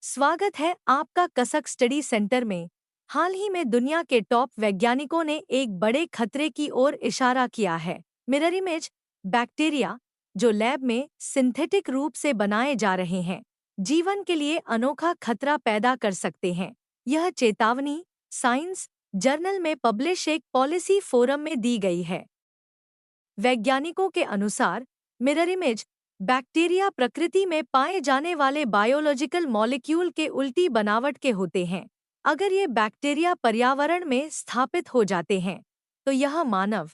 स्वागत है आपका कसक स्टडी सेंटर में। हाल ही में दुनिया के टॉप वैज्ञानिकों ने एक बड़े खतरे की ओर इशारा किया है। मिरर इमेज बैक्टीरिया, जो लैब में सिंथेटिक रूप से बनाए जा रहे हैं, जीवन के लिए अनोखा खतरा पैदा कर सकते हैं। यह चेतावनी साइंस जर्नल में पब्लिश एक पॉलिसी फोरम में दी गई है। वैज्ञानिकों के अनुसार मिरर इमेज बैक्टीरिया प्रकृति में पाए जाने वाले बायोलॉजिकल मॉलिक्यूल के उल्टी बनावट के होते हैं। अगर ये बैक्टीरिया पर्यावरण में स्थापित हो जाते हैं तो यह मानव,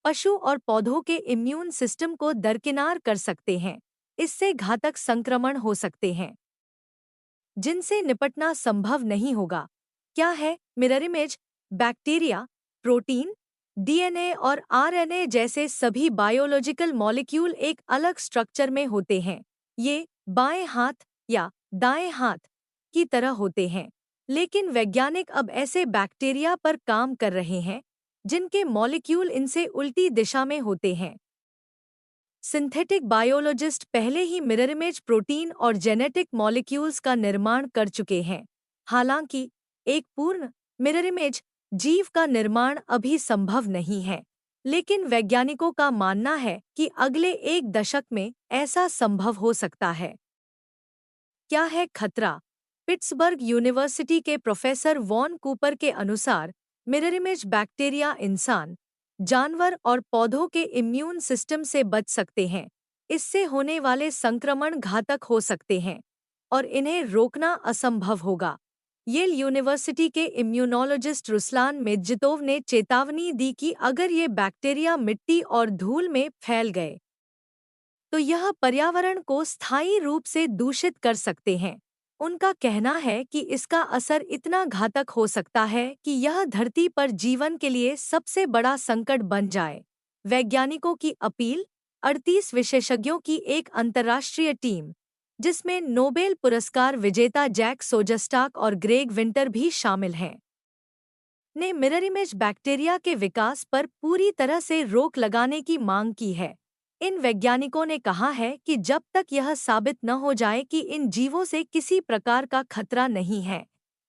पशु और पौधों के इम्यून सिस्टम को दरकिनार कर सकते हैं। इससे घातक संक्रमण हो सकते हैं जिनसे निपटना संभव नहीं होगा। क्या है mirror image bacteria? Protein, DNA और आरएनए जैसे सभी बायोलॉजिकल मॉलिक्यूल एक अलग स्ट्रक्चर में होते हैं। ये बाएं हाथ या दाएं हाथ की तरह होते हैं, लेकिन वैज्ञानिक अब ऐसे बैक्टीरिया पर काम कर रहे हैं जिनके मॉलिक्यूल इनसे उल्टी दिशा में होते हैं। सिंथेटिक बायोलॉजिस्ट पहले ही मिरर इमेज प्रोटीन और जेनेटिक मॉलिक्यूल्स का निर्माण कर चुके हैं। हालांकि एक पूर्ण मिरर इमेज जीव का निर्माण अभी संभव नहीं है, लेकिन वैज्ञानिकों का मानना है कि अगले एक दशक में ऐसा संभव हो सकता है। क्या है खतरा? पिट्सबर्ग यूनिवर्सिटी के प्रोफेसर वॉन कूपर के अनुसार मिरर इमेज बैक्टीरिया इंसान, जानवर और पौधों के इम्यून सिस्टम से बच सकते हैं। इससे होने वाले संक्रमण घातक हो सकते हैं और इन्हें रोकना असंभव होगा। येल यूनिवर्सिटी के इम्यूनोलॉजिस्ट रुस्लान मेदजितोव ने चेतावनी दी कि अगर ये बैक्टीरिया मिट्टी और धूल में फैल गए तो यह पर्यावरण को स्थायी रूप से दूषित कर सकते हैं। उनका कहना है कि इसका असर इतना घातक हो सकता है कि यह धरती पर जीवन के लिए सबसे बड़ा संकट बन जाए। वैज्ञानिकों की अपील 38 विशेषज्ञों की एक अंतर्राष्ट्रीय टीम, जिसमें नोबेल पुरस्कार विजेता जैक सोजस्टाक और ग्रेग विंटर भी शामिल हैं, ने मिरर इमेज बैक्टीरिया के विकास पर पूरी तरह से रोक लगाने की मांग की है। इन वैज्ञानिकों ने कहा है कि जब तक यह साबित न हो जाए कि इन जीवों से किसी प्रकार का खतरा नहीं है,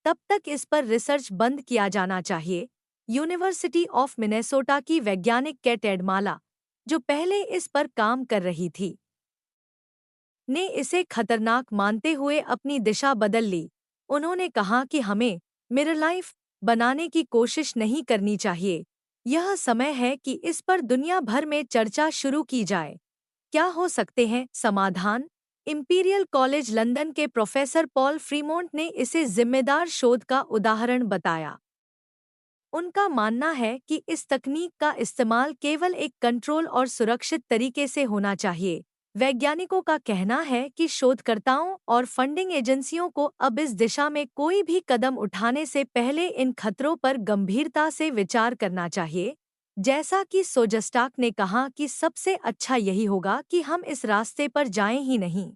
तब तक इस पर रिसर्च बंद किया जाना चाहिए। यूनिवर्सिटी ऑफ मिनेसोटा की वैज्ञानिक केट एडमाला, जो पहले इस पर काम कर रही थी, ने इसे खतरनाक मानते हुए अपनी दिशा बदल ली। उन्होंने कहा कि हमें मिरर लाइफ बनाने की कोशिश नहीं करनी चाहिए। यह समय है कि इस पर दुनिया भर में चर्चा शुरू की जाए। क्या हो सकते हैं समाधान? इंपीरियल कॉलेज लंदन के प्रोफेसर पॉल फ्रीमोंट ने इसे जिम्मेदार शोध का उदाहरण बताया। उनका मानना है कि इस तकनीक का इस्तेमाल केवल एक कंट्रोल और सुरक्षित तरीके से होना चाहिए। वैज्ञानिकों का कहना है कि शोधकर्ताओं और फंडिंग एजेंसियों को अब इस दिशा में कोई भी कदम उठाने से पहले इन खतरों पर गंभीरता से विचार करना चाहिए। जैसा कि सोजस्टाक ने कहा कि सबसे अच्छा यही होगा कि हम इस रास्ते पर जाएं ही नहीं।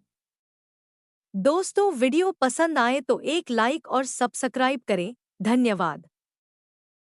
दोस्तों, वीडियो पसंद आए तो एक लाइक और सब्सक्राइब करें। धन्यवाद।